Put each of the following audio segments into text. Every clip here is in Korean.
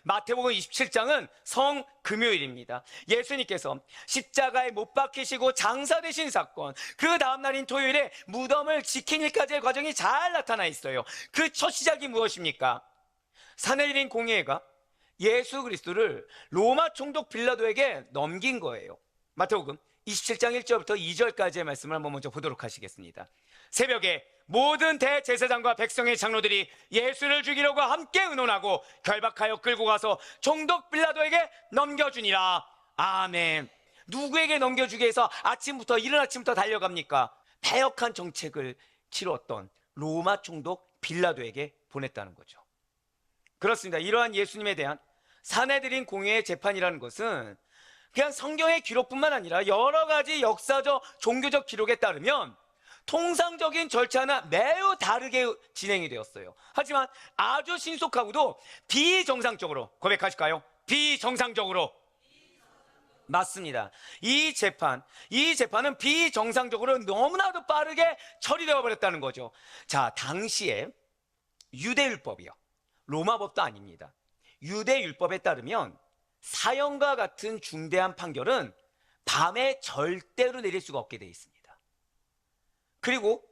마태복음 27장은 성금요일입니다. 예수님께서 십자가에 못 박히시고 장사되신 사건, 그 다음날인 토요일에 무덤을 지킨 일까지의 과정이 잘 나타나 있어요. 그 첫 시작이 무엇입니까? 산헤드린 공의회가 예수 그리스도를 로마 총독 빌라도에게 넘긴 거예요. 마태복음 27장 1절부터 2절까지의 말씀을 한번 먼저 보도록 하시겠습니다. 새벽에 모든 대제사장과 백성의 장로들이 예수를 죽이려고 함께 의논하고 결박하여 끌고 가서 총독 빌라도에게 넘겨주니라. 아멘. 누구에게 넘겨주기 위해서 이른 아침부터 달려갑니까? 패역한 정책을 치렀던 로마 총독 빌라도에게 보냈다는 거죠. 그렇습니다. 이러한 예수님에 대한 산헤드린 공회의 재판이라는 것은 그냥 성경의 기록뿐만 아니라 여러 가지 역사적, 종교적 기록에 따르면 통상적인 절차나 매우 다르게 진행이 되었어요. 하지만 아주 신속하고도 비정상적으로, 고백하실까요? 비정상적으로. 맞습니다. 이 재판은 비정상적으로 너무나도 빠르게 처리되어 버렸다는 거죠. 자, 당시에 유대율법이요, 로마법도 아닙니다. 유대율법에 따르면 사형과 같은 중대한 판결은 밤에 절대로 내릴 수가 없게 되어 있습니다. 그리고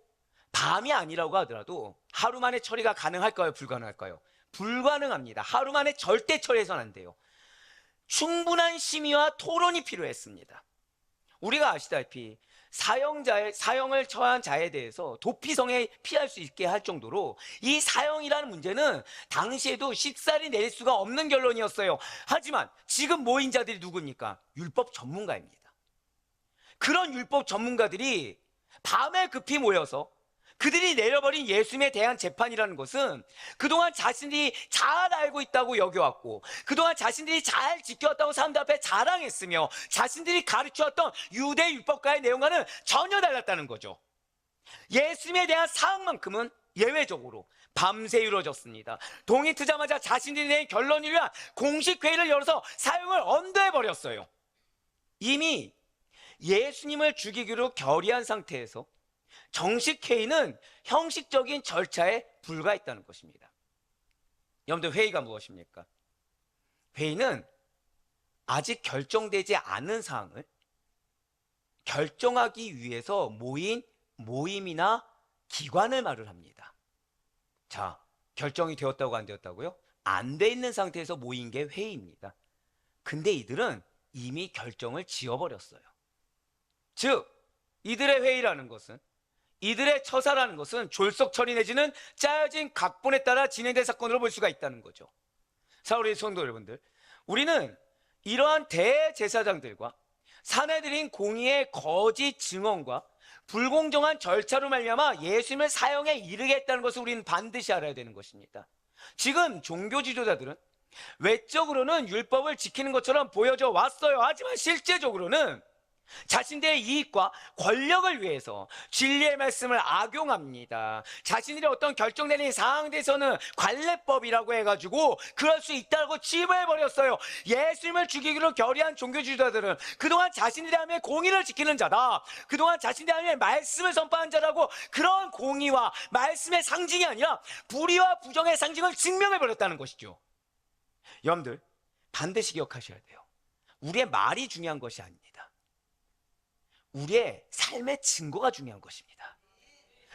밤이 아니라고 하더라도 하루 만에 처리가 가능할까요? 불가능할까요? 불가능합니다. 하루 만에 절대 처리해서는 안 돼요. 충분한 심의와 토론이 필요했습니다. 우리가 아시다시피 사형을 처한 자에 대해서 도피성에 피할 수 있게 할 정도로 이 사형이라는 문제는 당시에도 쉽사리 내릴 수가 없는 결론이었어요. 하지만 지금 모인 자들이 누굽니까? 율법 전문가입니다. 그런 율법 전문가들이 밤에 급히 모여서 그들이 내려버린 예수님에 대한 재판이라는 것은 그동안 자신들이 잘 알고 있다고 여겨왔고, 그동안 자신들이 잘 지켜왔다고 사람들 앞에 자랑했으며, 자신들이 가르쳐왔던 유대 율법과의 내용과는 전혀 달랐다는 거죠. 예수님에 대한 사항만큼은 예외적으로 밤새 이루어졌습니다. 동이 트자마자 자신들이 낸 결론을 위한 공식 회의를 열어서 사형을 언도해버렸어요. 이미 예수님을 죽이기로 결의한 상태에서 정식 회의는 형식적인 절차에 불과했다는 것입니다. 여러분들, 회의가 무엇입니까? 회의는 아직 결정되지 않은 사항을 결정하기 위해서 모인 모임이나 기관을 말을 합니다. 자, 결정이 되었다고 안 되었다고요? 안 돼 있는 상태에서 모인 게 회의입니다. 근데 이들은 이미 결정을 지어버렸어요. 즉, 이들의 회의라는 것은, 이들의 처사라는 것은 졸속 처리 내지는 짜여진 각본에 따라 진행된 사건으로 볼 수가 있다는 거죠. 자, 우리 성도 여러분들, 우리는 이러한 대제사장들과 산헤드린 공의의 거짓 증언과 불공정한 절차로 말미암아 예수님을 사형에 이르게 했다는 것을 우리는 반드시 알아야 되는 것입니다. 지금 종교 지도자들은 외적으로는 율법을 지키는 것처럼 보여져 왔어요. 하지만 실제적으로는 자신들의 이익과 권력을 위해서 진리의 말씀을 악용합니다. 자신들이 어떤 결정 내린 사항에 대해서는 관례법이라고 해가지고 그럴 수 있다고 치부해버렸어요. 예수님을 죽이기로 결의한 종교 지도자들은 그동안 자신들의 삶의 공의를 지키는 자다, 그동안 자신들의 삶의 말씀을 선포한 자라고 그런 공의와 말씀의 상징이 아니라 불의와 부정의 상징을 증명해버렸다는 것이죠. 여러분들, 반드시 기억하셔야 돼요. 우리의 말이 중요한 것이 아닙니다. 우리의 삶의 증거가 중요한 것입니다.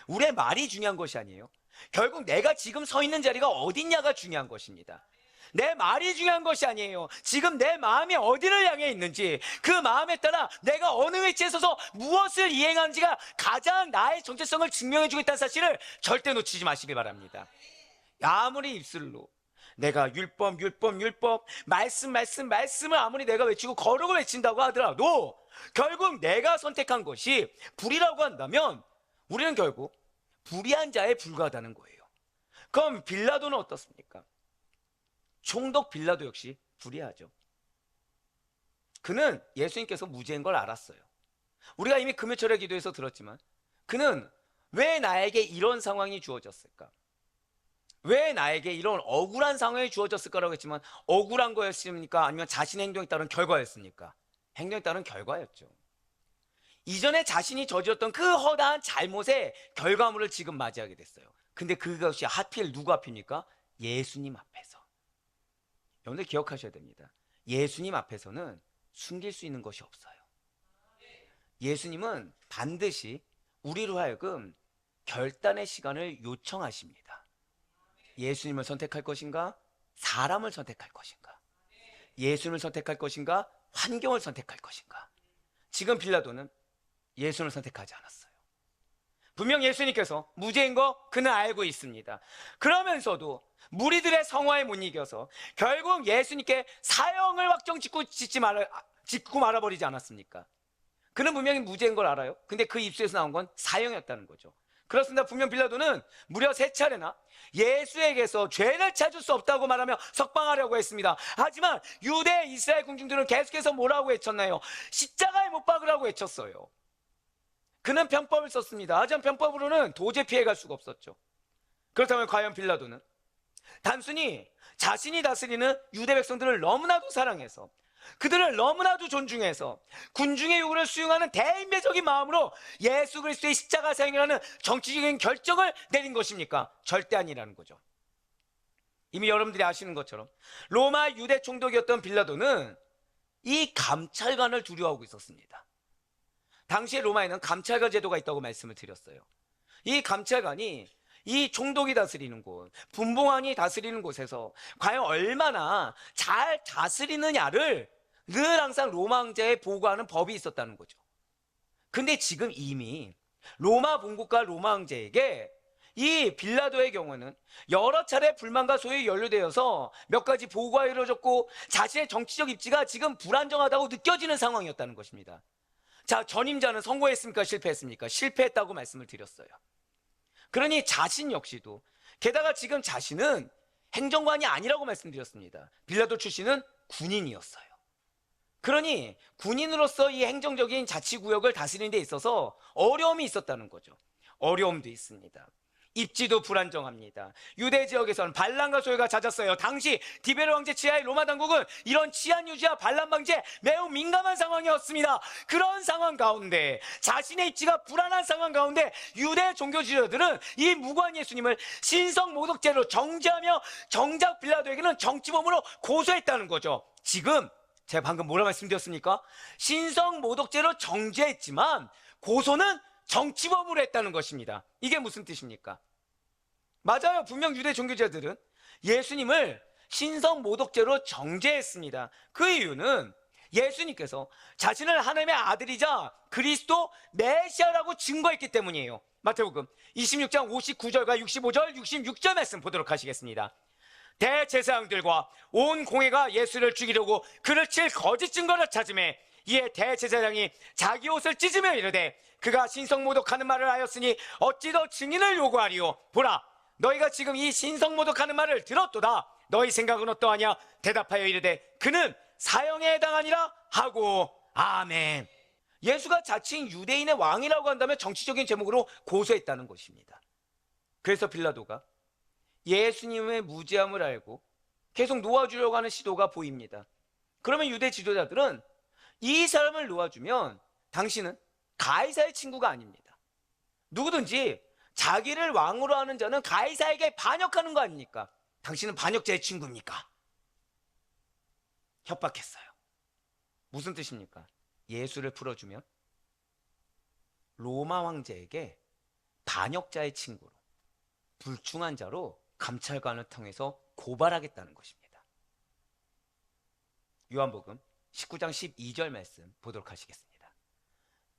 우리의 말이 중요한 것이 아니에요. 결국 내가 지금 서 있는 자리가 어딨냐가 중요한 것입니다. 내 말이 중요한 것이 아니에요. 지금 내 마음이 어디를 향해 있는지, 그 마음에 따라 내가 어느 위치에 서서 무엇을 이행하는지가 가장 나의 정체성을 증명해주고 있다는 사실을 절대 놓치지 마시길 바랍니다. 아무리 입술로 내가 율법 말씀을 아무리 내가 외치고 거룩을 외친다고 하더라도 결국 내가 선택한 것이 불이라고 한다면 우리는 결국 불의한 자에 불과하다는 거예요. 그럼 빌라도는 어떻습니까? 총독 빌라도 역시 불의하죠. 그는 예수님께서 무죄인 걸 알았어요. 우리가 이미 금요철에 기도에서 들었지만 그는 왜 나에게 이런 상황이 주어졌을까? 왜 나에게 이런 억울한 상황이 주어졌을까라고 했지만 억울한 거였습니까? 아니면 자신의 행동에 따른 결과였습니까? 행동에 따른 결과였죠. 이전에 자신이 저질렀던 그 허다한 잘못의 결과물을 지금 맞이하게 됐어요. 근데 그것이 하필 누구 앞입니까? 예수님 앞에서. 여러분들 기억하셔야 됩니다. 예수님 앞에서는 숨길 수 있는 것이 없어요. 예수님은 반드시 우리로 하여금 결단의 시간을 요청하십니다. 예수님을 선택할 것인가? 사람을 선택할 것인가? 예수님을 선택할 것인가? 환경을 선택할 것인가? 지금 빌라도는 예수님을 선택하지 않았어요. 분명 예수님께서 무죄인 거 그는 알고 있습니다. 그러면서도 무리들의 성화에 못 이겨서 결국 예수님께 사형을 확정 짓고 말아버리지 않았습니까? 그는 분명히 무죄인 걸 알아요. 근데 그 입술에서 나온 건 사형이었다는 거죠. 그렇습니다. 분명 빌라도는 무려 3차례나 예수에게서 죄를 찾을 수 없다고 말하며 석방하려고 했습니다. 하지만 유대 이스라엘 군중들은 계속해서 뭐라고 외쳤나요? 십자가에 못 박으라고 외쳤어요. 그는 편법을 썼습니다. 하지만 편법으로는 도저히 피해갈 수가 없었죠. 그렇다면 과연 빌라도는 단순히 자신이 다스리는 유대 백성들을 너무나도 사랑해서 그들을 너무나도 존중해서 군중의 요구를 수용하는 대인배적인 마음으로 예수 그리스도의 십자가 사형이라는 정치적인 결정을 내린 것입니까? 절대 아니라는 거죠. 이미 여러분들이 아시는 것처럼 로마 유대 총독이었던 빌라도는 이 감찰관을 두려워하고 있었습니다. 당시에 로마에는 감찰관 제도가 있다고 말씀을 드렸어요. 이 감찰관이 이 총독이 다스리는 곳, 분봉왕이 다스리는 곳에서 과연 얼마나 잘 다스리느냐를 늘 항상 로마 황제에 보고하는 법이 있었다는 거죠. 근데 지금 이미 로마 본국과 로마 황제에게 이 빌라도의 경우는 여러 차례 불만과 소용이 연루되어서 몇 가지 보고가 이루어졌고 자신의 정치적 입지가 지금 불안정하다고 느껴지는 상황이었다는 것입니다. 자, 전임자는 선고했습니까? 실패했습니까? 실패했다고 말씀을 드렸어요. 그러니 자신 역시도, 게다가 지금 자신은 행정관이 아니라고 말씀드렸습니다. 빌라도 출신은 군인이었어요. 그러니 군인으로서 이 행정적인 자치구역을 다스리는 데 있어서 어려움이 있었다는 거죠. 어려움도 있습니다. 입지도 불안정합니다. 유대 지역에서는 반란과 소요가 잦았어요. 당시 디베르 황제 치하의 로마 당국은 이런 치안 유지와 반란 방지에 매우 민감한 상황이었습니다. 그런 상황 가운데, 자신의 입지가 불안한 상황 가운데 유대 종교 지도자들은 이 무고한 예수님을 신성 모독죄로 정죄하며 정작 빌라도에게는 정치범으로 고소했다는 거죠. 지금 제가 방금 뭐라 말씀드렸습니까? 신성 모독죄로 정죄했지만 고소는 정치범으로 했다는 것입니다. 이게 무슨 뜻입니까? 맞아요. 분명 유대 종교자들은 예수님을 신성 모독죄로 정죄했습니다. 그 이유는 예수님께서 자신을 하나님의 아들이자 그리스도 메시아라고 증거했기 때문이에요. 마태복음 26장 59절과 65절, 66절 말씀 보도록 하시겠습니다. 대제사장들과 온 공회가 예수를 죽이려고 그를 칠 거짓 증거를 찾으매 이에 대제사장이 자기 옷을 찢으며 이르되 그가 신성모독하는 말을 하였으니 어찌 더 증인을 요구하리요? 보라, 너희가 지금 이 신성모독하는 말을 들었도다. 너희 생각은 어떠하냐? 대답하여 이르되 그는 사형에 해당하니라 하고. 아멘. 예수가 자칭 유대인의 왕이라고 한다면 정치적인 제목으로 고소했다는 것입니다. 그래서 빌라도가 예수님의 무죄함을 알고 계속 놓아주려고 하는 시도가 보입니다. 그러면 유대 지도자들은 이 사람을 놓아주면 당신은 가이사의 친구가 아닙니다. 누구든지 자기를 왕으로 하는 자는 가이사에게 반역하는 거 아닙니까? 당신은 반역자의 친구입니까? 협박했어요. 무슨 뜻입니까? 예수를 풀어주면 로마 황제에게 반역자의 친구로, 불충한 자로 감찰관을 통해서 고발하겠다는 것입니다. 요한복음 19장 12절 말씀 보도록 하시겠습니다.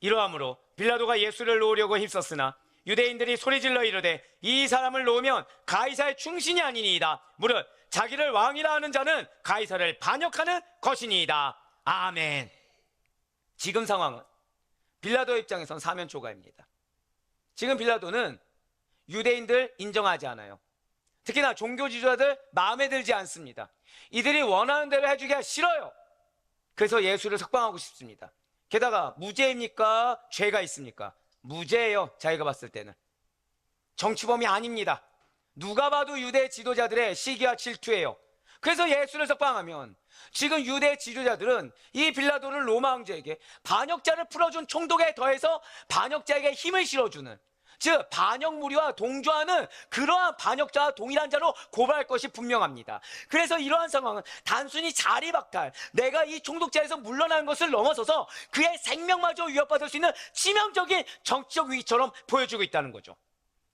이러함으로 빌라도가 예수를 놓으려고 힘썼으나 유대인들이 소리질러 이르되 이 사람을 놓으면 가이사의 충신이 아니니이다. 무릇 자기를 왕이라 하는 자는 가이사를 반역하는 것이니이다. 아멘. 지금 상황은 빌라도의 입장에선 사면초가입니다. 지금 빌라도는 유대인들 인정하지 않아요. 특히나 종교 지도자들 마음에 들지 않습니다. 이들이 원하는 대로 해주기가 싫어요. 그래서 예수를 석방하고 싶습니다. 게다가 무죄입니까? 죄가 있습니까? 무죄예요. 자기가 봤을 때는 정치범이 아닙니다. 누가 봐도 유대 지도자들의 시기와 질투예요. 그래서 예수를 석방하면 지금 유대 지도자들은 이 빌라도를 로마 황제에게 반역자를 풀어준 총독에 더해서 반역자에게 힘을 실어주는, 즉 반역 무리와 동조하는 그러한 반역자와 동일한 자로 고발할 것이 분명합니다. 그래서 이러한 상황은 단순히 자리 박탈, 내가 이 총독자에서 물러나는 것을 넘어서서 그의 생명마저 위협받을 수 있는 치명적인 정치적 위기처럼 보여주고 있다는 거죠.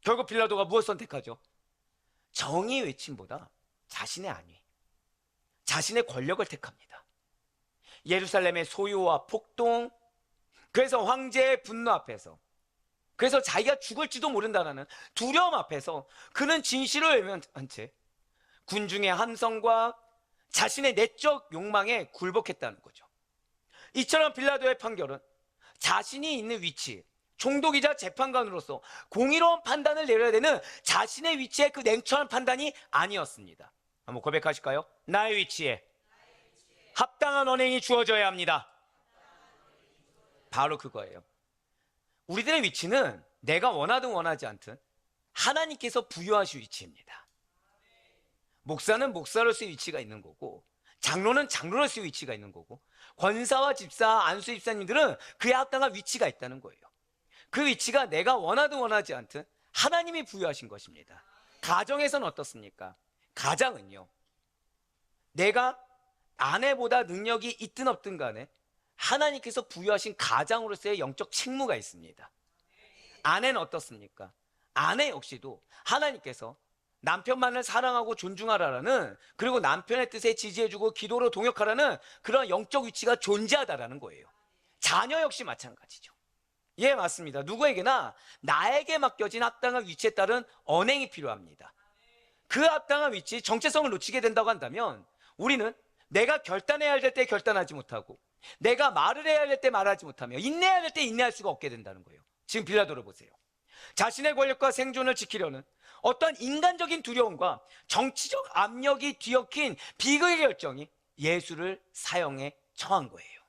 결국 빌라도가 무엇을 선택하죠? 정의의 외침보다 자신의 안위, 자신의 권력을 택합니다. 예루살렘의 소요와 폭동, 그래서 황제의 분노 앞에서, 그래서 자기가 죽을지도 모른다는 두려움 앞에서 그는 진실을 외면한 채 군중의 함성과 자신의 내적 욕망에 굴복했다는 거죠. 이처럼 빌라도의 판결은 자신이 있는 위치, 총독이자 재판관으로서 공의로운 판단을 내려야 되는 자신의 위치에 그 냉철한 판단이 아니었습니다. 한번 고백하실까요? 나의 위치에 합당한 언행이 주어져야 합니다. 바로 그거예요. 우리들의 위치는 내가 원하든 원하지 않든 하나님께서 부여하신 위치입니다. 목사는 목사로서의 위치가 있는 거고, 장로는 장로로서의 위치가 있는 거고, 권사와 집사, 안수 집사님들은 그에 합당한 위치가 있다는 거예요. 그 위치가 내가 원하든 원하지 않든 하나님이 부여하신 것입니다. 가정에서는 어떻습니까? 가장은요, 내가 아내보다 능력이 있든 없든 간에 하나님께서 부여하신 가장으로서의 영적 책무가 있습니다. 아내는 어떻습니까? 아내 역시도 하나님께서 남편만을 사랑하고 존중하라라는, 그리고 남편의 뜻에 지지해주고 기도로 동역하라는 그런 영적 위치가 존재하다라는 거예요. 자녀 역시 마찬가지죠. 예, 맞습니다. 누구에게나 나에게 맡겨진 합당한 위치에 따른 언행이 필요합니다. 그 합당한 위치, 정체성을 놓치게 된다고 한다면 우리는 내가 결단해야 할 때 결단하지 못하고, 내가 말을 해야 할 때 말하지 못하며, 인내해야 할 때 인내할 수가 없게 된다는 거예요. 지금 빌라도를 보세요. 자신의 권력과 생존을 지키려는 어떤 인간적인 두려움과 정치적 압력이 뒤엉킨 비극의 결정이 예수를 사형에 처한 거예요.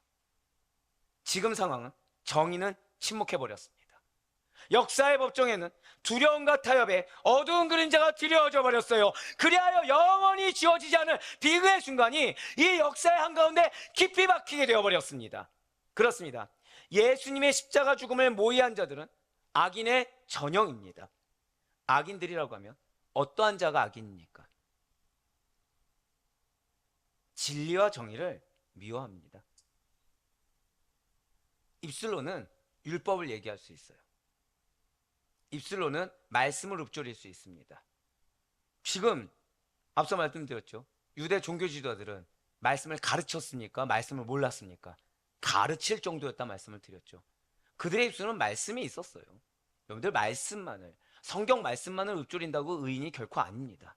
지금 상황은 정의는 침묵해버렸습니다. 역사의 법정에는 두려움과 타협에 어두운 그림자가 드려져 버렸어요. 그리하여 영원히 지워지지 않을 비극의 순간이 이 역사의 한가운데 깊이 박히게 되어버렸습니다. 그렇습니다. 예수님의 십자가 죽음을 모의한 자들은 악인의 전형입니다. 악인들이라고 하면 어떠한 자가 악인입니까? 진리와 정의를 미워합니다. 입술로는 율법을 얘기할 수 있어요. 입술로는 말씀을 읊조릴 수 있습니다. 지금 앞서 말씀드렸죠. 유대 종교 지도자들은 말씀을 가르쳤습니까? 말씀을 몰랐습니까? 가르칠 정도였다 말씀을 드렸죠. 그들의 입술은 말씀이 있었어요. 여러분들, 말씀만을, 성경 말씀만을 읊조린다고 의인이 결코 아닙니다.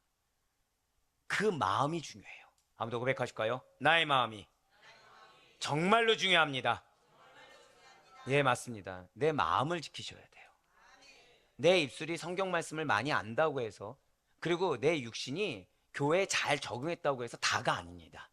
그 마음이 중요해요. 한번 더 고백하실까요? 나의 마음이 정말로 중요합니다. 예, 맞습니다. 내 마음을 지키셔야 돼요. 내 입술이 성경 말씀을 많이 안다고 해서, 그리고 내 육신이 교회에 잘 적응했다고 해서 다가 아닙니다.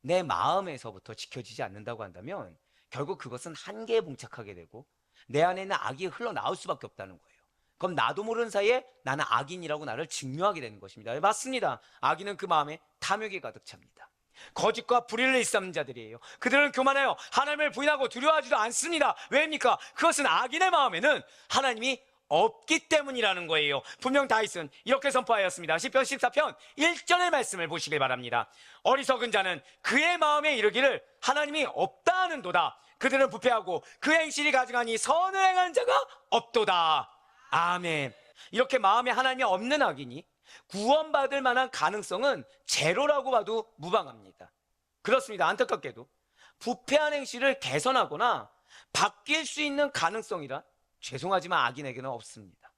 내 마음에서부터 지켜지지 않는다고 한다면 결국 그것은 한계에 봉착하게 되고 내 안에는 악이 흘러나올 수밖에 없다는 거예요. 그럼 나도 모르는 사이에 나는 악인이라고 나를 증명하게 되는 것입니다. 예, 맞습니다. 악인은 그 마음에 탐욕이 가득 찹니다. 거짓과 불의를 일삼는 자들이에요. 그들은 교만하여 하나님을 부인하고 두려워하지도 않습니다. 왜입니까? 그것은 악인의 마음에는 하나님이 없기 때문이라는 거예요. 분명 다윗은 이렇게 선포하였습니다. 시편 14편 1절의 말씀을 보시길 바랍니다. 어리석은 자는 그의 마음에 이르기를 하나님이 없다 하는도다. 그들은 부패하고 그 행실이 가증하니 선을 행하는 자가 없도다. 아멘. 이렇게 마음에 하나님이 없는 악인이 구원받을 만한 가능성은 제로라고 봐도 무방합니다. 그렇습니다. 안타깝게도 부패한 행실을 개선하거나 바뀔 수 있는 가능성이란 죄송하지만 악인에게는 없습니다.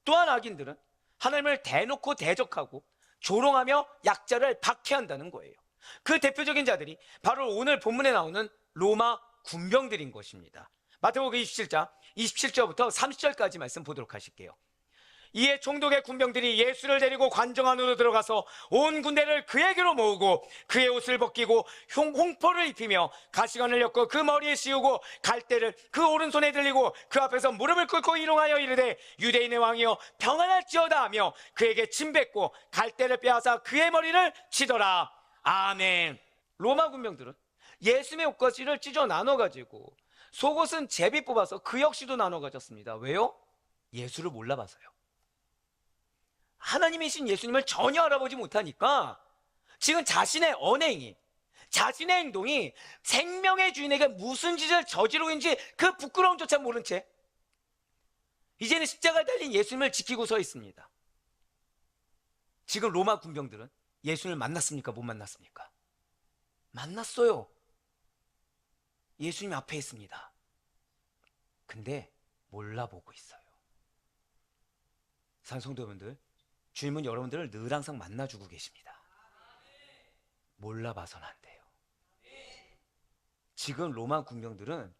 또한 악인들은 하나님을 대놓고 대적하고 조롱하며 약자를 박해한다는 거예요. 그 대표적인 자들이 바로 오늘 본문에 나오는 로마 군병들인 것입니다. 마태복음 27장 27절부터 30절까지 말씀 보도록 하실게요. 이에 총독의 군병들이 예수를 데리고 관정 안으로 들어가서 온 군대를 그에게로 모으고 그의 옷을 벗기고 홍포를 입히며 가시관을 엮고 그 머리에 씌우고 갈대를 그 오른손에 들리고 그 앞에서 무릎을 꿇고 일용하여 이르되 유대인의 왕이여 평안할지어다 하며 그에게 침 뱉고 갈대를 빼앗아 그의 머리를 치더라. 아멘. 로마 군병들은 예수님의 옷가지를 찢어 나눠 가지고 속옷은 제비 뽑아서 그 역시도 나눠 가졌습니다. 왜요? 예수를 몰라봐서요. 하나님이신 예수님을 전혀 알아보지 못하니까 지금 자신의 언행이, 자신의 행동이 생명의 주인에게 무슨 짓을 저지르고 있는지 그 부끄러움조차 모른 채 이제는 십자가에 달린 예수님을 지키고 서 있습니다. 지금 로마 군병들은 예수님을 만났습니까? 못 만났습니까? 만났어요. 예수님 앞에 있습니다. 근데 몰라보고 있어요. 산성도 여러분들, 주님은 여러분들을 늘 항상 만나주고 계십니다. 몰라봐서는 안 돼요. 지금 로마 군병들은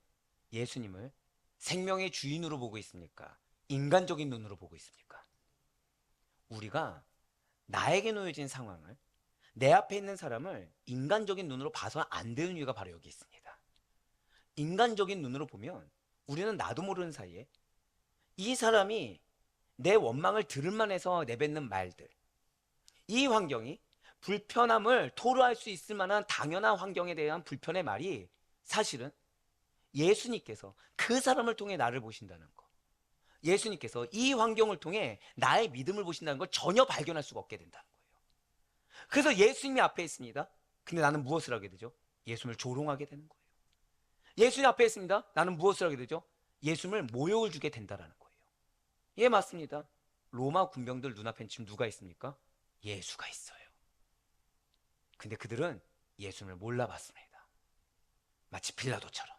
예수님을 생명의 주인으로 보고 있습니까? 인간적인 눈으로 보고 있습니까? 우리가 나에게 놓여진 상황을, 내 앞에 있는 사람을 인간적인 눈으로 봐서는 안 되는 이유가 바로 여기 있습니다. 인간적인 눈으로 보면 우리는 나도 모르는 사이에 이 사람이 내 원망을 들을 만해서 내뱉는 말들, 이 환경이 불편함을 토로할 수 있을 만한 당연한 환경에 대한 불편의 말이 사실은 예수님께서 그 사람을 통해 나를 보신다는 거, 예수님께서 이 환경을 통해 나의 믿음을 보신다는 걸 전혀 발견할 수가 없게 된다는 거예요. 그래서 예수님이 앞에 있습니다. 근데 나는 무엇을 하게 되죠? 예수님을 조롱하게 되는 거예요. 예수님 앞에 있습니다. 나는 무엇을 하게 되죠? 예수님을 모욕을 주게 된다는 거예요. 예, 맞습니다. 로마 군병들 눈앞엔 지금 누가 있습니까? 예수가 있어요. 근데 그들은 예수님을 몰라봤습니다. 마치 빌라도처럼.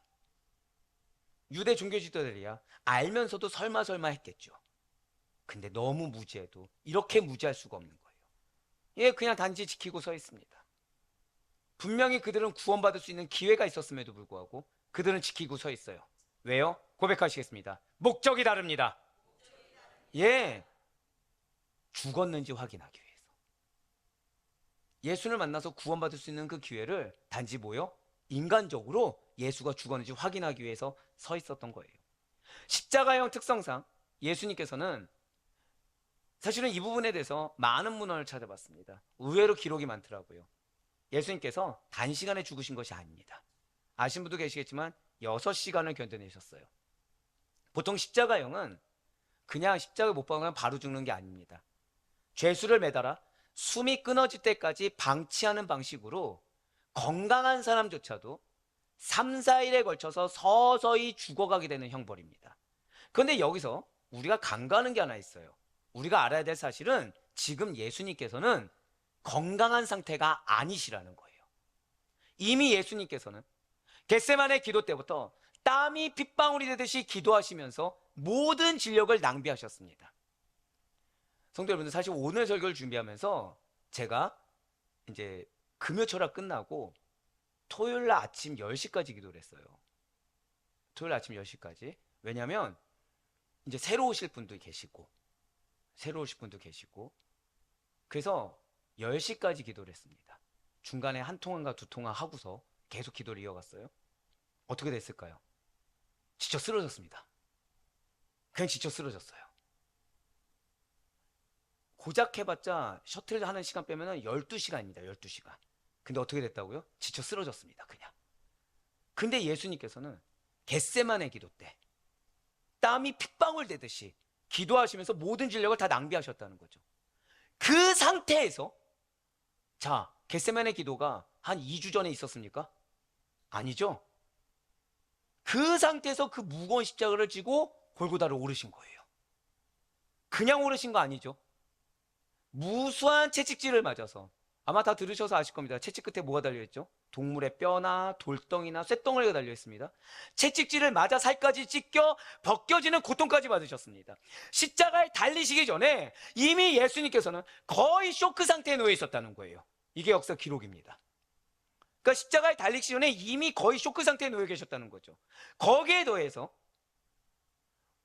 유대 종교 지도자들이야 알면서도 설마 했겠죠. 근데 너무 무지해도 이렇게 무지할 수가 없는 거예요. 예, 그냥 단지 지키고 서 있습니다. 분명히 그들은 구원받을 수 있는 기회가 있었음에도 불구하고 그들은 지키고 서 있어요. 왜요? 고백하시겠습니다. 목적이 다릅니다. 예, 죽었는지 확인하기 위해서. 예수를 만나서 구원받을 수 있는 그 기회를 단지 뭐요? 인간적으로 예수가 죽었는지 확인하기 위해서 서 있었던 거예요. 십자가형 특성상 예수님께서는 사실은 이 부분에 대해서 많은 문헌을 찾아봤습니다. 의외로 기록이 많더라고요. 예수님께서 단시간에 죽으신 것이 아닙니다. 아시는 분도 계시겠지만 6시간을 견뎌내셨어요. 보통 십자가형은 그냥 십자가에 못 박으면 바로 죽는 게 아닙니다. 죄수를 매달아 숨이 끊어질 때까지 방치하는 방식으로 건강한 사람조차도 3, 4일에 걸쳐서 서서히 죽어가게 되는 형벌입니다. 그런데 여기서 우리가 간과하는 게 하나 있어요. 우리가 알아야 될 사실은 지금 예수님께서는 건강한 상태가 아니시라는 거예요. 이미 예수님께서는 겟세마네 기도 때부터 땀이 핏방울이 되듯이 기도하시면서 모든 진력을 낭비하셨습니다. 성도 여러분들, 사실 오늘 설교를 준비하면서 제가 이제 금요 철학 끝나고 토요일 날 아침 10시까지 기도를 했어요. 토요일 날 아침 10시까지. 왜냐면 이제 새로 오실 분도 계시고 그래서 10시까지 기도를 했습니다. 중간에 한 통화인가 두 통화 하고서 계속 기도를 이어갔어요. 어떻게 됐을까요? 지쳐 쓰러졌습니다. 그냥 지쳐 쓰러졌어요. 고작 해봤자 셔틀 하는 시간 빼면 12시간입니다. 12시간. 근데 어떻게 됐다고요? 지쳐 쓰러졌습니다. 그냥. 근데 예수님께서는 겟세마네 기도 때 땀이 핏방울 되듯이 기도하시면서 모든 진력을 다 낭비하셨다는 거죠. 그 상태에서, 자, 겟세마네 기도가 한 2주 전에 있었습니까? 아니죠. 그 상태에서 그 무거운 십자가를 지고 골고다를 오르신 거예요. 그냥 오르신 거 아니죠. 무수한 채찍질을 맞아서, 아마 다 들으셔서 아실 겁니다. 채찍 끝에 뭐가 달려있죠? 동물의 뼈나 돌덩이나 쇳덩어리가 달려있습니다. 채찍질을 맞아 살까지 찢겨 벗겨지는 고통까지 받으셨습니다. 십자가에 달리시기 전에 이미 예수님께서는 거의 쇼크 상태에 놓여 있었다는 거예요. 이게 역사 기록입니다. 그러니까 십자가에 달리기 전에 이미 거의 쇼크 상태에 놓여 계셨다는 거죠. 거기에 더해서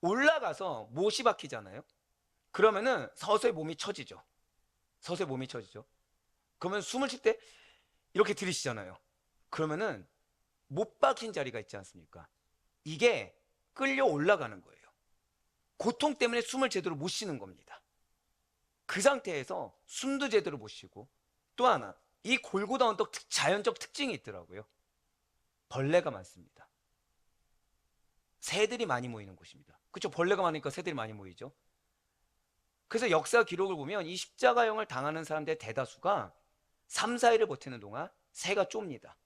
올라가서 못이 박히잖아요. 그러면은 서서히 몸이 처지죠. 그러면 숨을 쉴 때 이렇게 들이쉬잖아요. 그러면은 못 박힌 자리가 있지 않습니까? 이게 끌려 올라가는 거예요. 고통 때문에 숨을 제대로 못 쉬는 겁니다. 그 상태에서 숨도 제대로 못 쉬고, 또 하나, 이 골고다 언덕 자연적 특징이 있더라고요. 벌레가 많습니다. 새들이 많이 모이는 곳입니다. 그렇죠? 벌레가 많으니까 새들이 많이 모이죠. 그래서 역사 기록을 보면 이 십자가형을 당하는 사람들의 대다수가 3, 4일을 버티는 동안 새가 좁니다.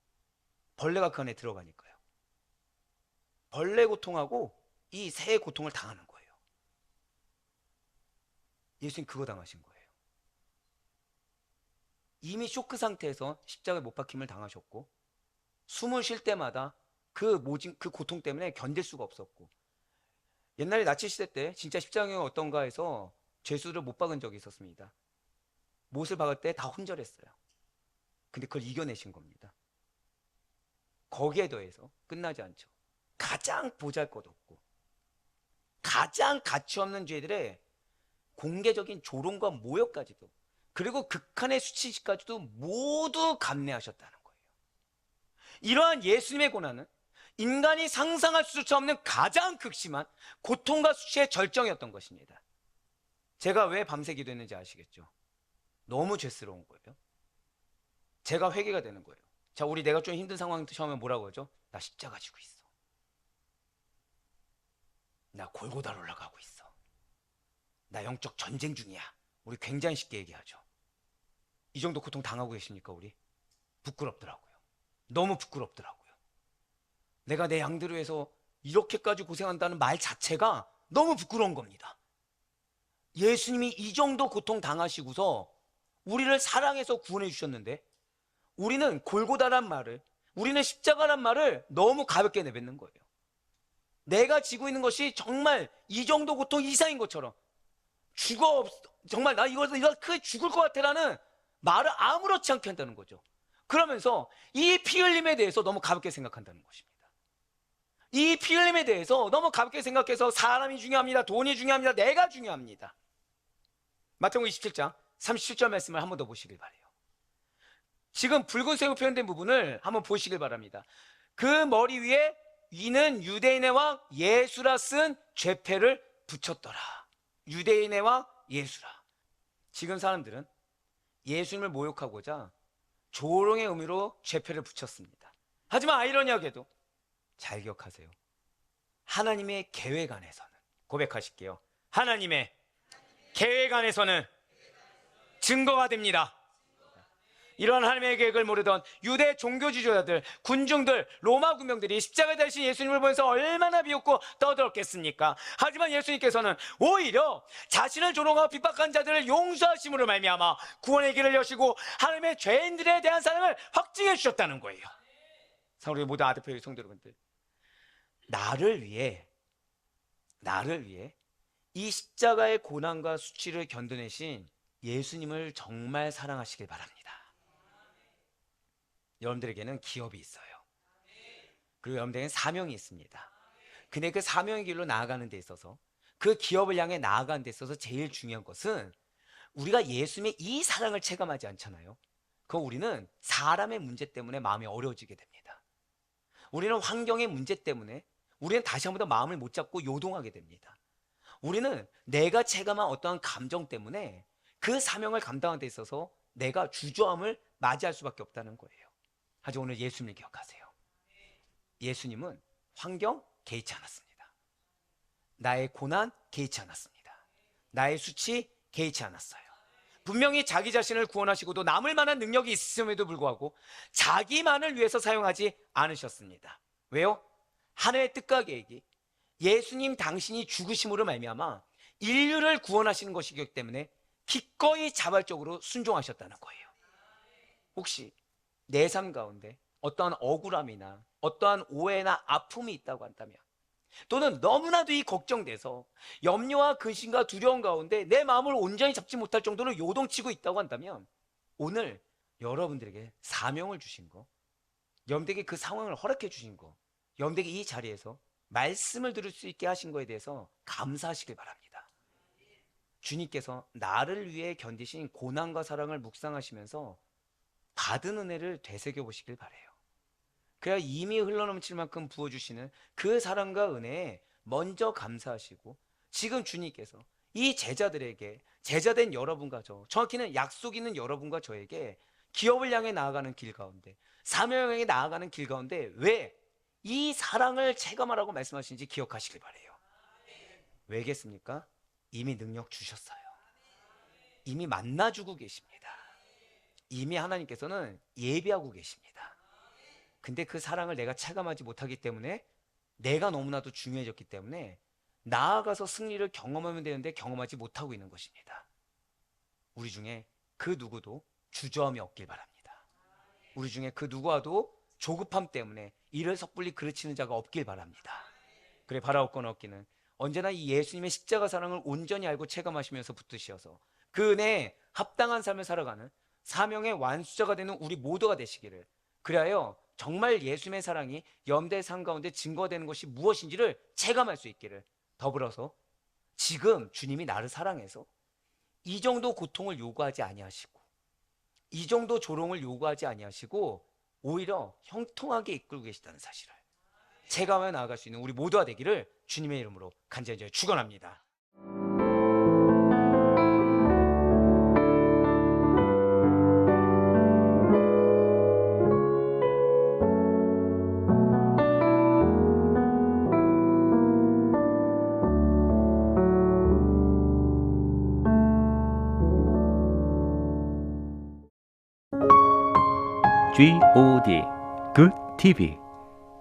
벌레가 그 안에 들어가니까요. 벌레 고통하고 이 새의 고통을 당하는 거예요. 예수님 그거 당하신 거예요. 이미 쇼크 상태에서 십자가에 못 박힘을 당하셨고, 숨을 쉴 때마다 그 고통 때문에 견딜 수가 없었고, 옛날에 나치 시대 때 진짜 십자가형이 어떤가 해서 죄수를 못 박은 적이 있었습니다. 못을 박을 때 다 혼절했어요. 근데 그걸 이겨내신 겁니다. 거기에 더해서 끝나지 않죠. 가장 보잘것없고 가장 가치 없는 죄들의 공개적인 조롱과 모욕까지도, 그리고 극한의 수치까지도 모두 감내하셨다는 거예요. 이러한 예수님의 고난은 인간이 상상할 수조차 없는 가장 극심한 고통과 수치의 절정이었던 것입니다. 제가 왜 밤새 기도했는지 아시겠죠? 너무 죄스러운 거예요. 제가 회개가 되는 거예요. 자, 우리 내가 좀 힘든 상황 처음에 뭐라고 하죠? 나 십자가 지고 있어. 나 골고다로 올라가고 있어. 나 영적 전쟁 중이야. 우리 굉장히 쉽게 얘기하죠. 이 정도 고통 당하고 계십니까, 우리? 부끄럽더라고요. 너무 부끄럽더라고요. 내가 내 양들을 위해서 이렇게까지 고생한다는 말 자체가 너무 부끄러운 겁니다. 예수님이 이 정도 고통 당하시고서 우리를 사랑해서 구원해 주셨는데, 우리는 골고다란 말을, 우리는 십자가란 말을 너무 가볍게 내뱉는 거예요. 내가 지고 있는 것이 정말 이 정도 고통 이상인 것처럼, 정말 나 이거 크게 죽을 것 같아라는 말을 아무렇지 않게 한다는 거죠. 그러면서 이 피 흘림에 대해서 너무 가볍게 생각한다는 것입니다. 이 피 흘림에 대해서 너무 가볍게 생각해서 사람이 중요합니다, 돈이 중요합니다, 내가 중요합니다. 마태복음 27장 37절 말씀을 한 번 더 보시길 바라요. 지금 붉은색으로 표현된 부분을 한번 보시길 바랍니다. 그 머리 위에 이는 유대인의 왕 예수라 쓴 죄패를 붙였더라. 유대인의 왕 예수라. 지금 사람들은 예수님을 모욕하고자 조롱의 의미로 죄패를 붙였습니다. 하지만 아이러니하게도 잘 기억하세요. 하나님의 계획 안에서는, 고백하실게요, 하나님의 계획 안에서는 증거가 됩니다. 이러한 하나님의 계획을 모르던 유대 종교 지도자들, 군중들, 로마 군병들이 십자가에 달리신 예수님을 보면서 얼마나 비웃고 떠들었겠습니까? 하지만 예수님께서는 오히려 자신을 조롱하고 핍박한 자들을 용서하심으로 말미암아 구원의 길을 여시고 하나님의 죄인들에 대한 사랑을 확증해 주셨다는 거예요. 우리 모든 아드페이 성도 여러분들, 나를 위해 이 십자가의 고난과 수치를 견뎌내신 예수님을 정말 사랑하시길 바랍니다. 여러분들에게는 기업이 있어요. 그리고 여러분들에게는 사명이 있습니다. 근데 그 사명의 길로 나아가는 데 있어서, 그 기업을 향해 나아가는 데 있어서 제일 중요한 것은 우리가 예수님의 이 사랑을 체감하지 않잖아요. 우리는 사람의 문제 때문에 마음이 어려워지게 됩니다. 우리는 환경의 문제 때문에 우리는 다시 한 번 더 마음을 못 잡고 요동하게 됩니다. 우리는 내가 체감한 어떠한 감정 때문에 그 사명을 감당하는 데 있어서 내가 주저함을 맞이할 수밖에 없다는 거예요. 하지만 오늘 예수님을 기억하세요. 예수님은 환경 개의치 않았습니다. 나의 고난 개의치 않았습니다. 나의 수치 개의치 않았어요. 분명히 자기 자신을 구원하시고도 남을 만한 능력이 있음에도 불구하고 자기만을 위해서 사용하지 않으셨습니다. 왜요? 하나님의 뜻과 계획이 예수님 당신이 죽으심으로 말미암아 인류를 구원하시는 것이기 때문에 기꺼이 자발적으로 순종하셨다는 거예요. 혹시 내 삶 가운데 어떠한 억울함이나 어떠한 오해나 아픔이 있다고 한다면, 또는 너무나도 이 걱정돼서 염려와 근심과 두려움 가운데 내 마음을 온전히 잡지 못할 정도로 요동치고 있다고 한다면, 오늘 여러분들에게 사명을 주신 거, 여러분들에게 그 상황을 허락해 주신 거, 여러분들에게 이 자리에서 말씀을 들을 수 있게 하신 거에 대해서 감사하시길 바랍니다. 주님께서 나를 위해 견디신 고난과 사랑을 묵상하시면서 받은 은혜를 되새겨 보시길 바라요. 그래야 이미 흘러넘칠 만큼 부어주시는 그 사랑과 은혜에 먼저 감사하시고, 지금 주님께서 이 제자들에게, 제자된 여러분과 정확히는 약속 있는 여러분과 저에게 기업을 향해 나아가는 길 가운데, 사명을 향해 나아가는 길 가운데 왜 이 사랑을 체감하라고 말씀하신지 기억하시길 바래요. 왜겠습니까? 이미 능력 주셨어요. 이미 만나주고 계십니다. 이미 하나님께서는 예비하고 계십니다. 근데 그 사랑을 내가 체감하지 못하기 때문에, 내가 너무나도 중요해졌기 때문에 나아가서 승리를 경험하면 되는데 경험하지 못하고 있는 것입니다. 우리 중에 그 누구도 주저함이 없길 바랍니다. 우리 중에 그 누구와도 조급함 때문에 이를 섣불리 그르치는 자가 없길 바랍니다. 그래, 바라옵건 없기는 언제나 이 예수님의 십자가 사랑을 온전히 알고 체감하시면서 붙드셔서 그 은혜에 합당한 삶을 살아가는 사명의 완수자가 되는 우리 모두가 되시기를, 그리하여 정말 예수님의 사랑이 염대의 삶 가운데 증거되는 것이 무엇인지를 체감할 수 있기를, 더불어서 지금 주님이 나를 사랑해서 이 정도 고통을 요구하지 아니하시고 이 정도 조롱을 요구하지 아니하시고 오히려 형통하게 이끌고 계시다는 사실을 체감해 나아갈 수 있는 우리 모두가 되기를 주님의 이름으로 간절히 축원합니다. GOD Good TV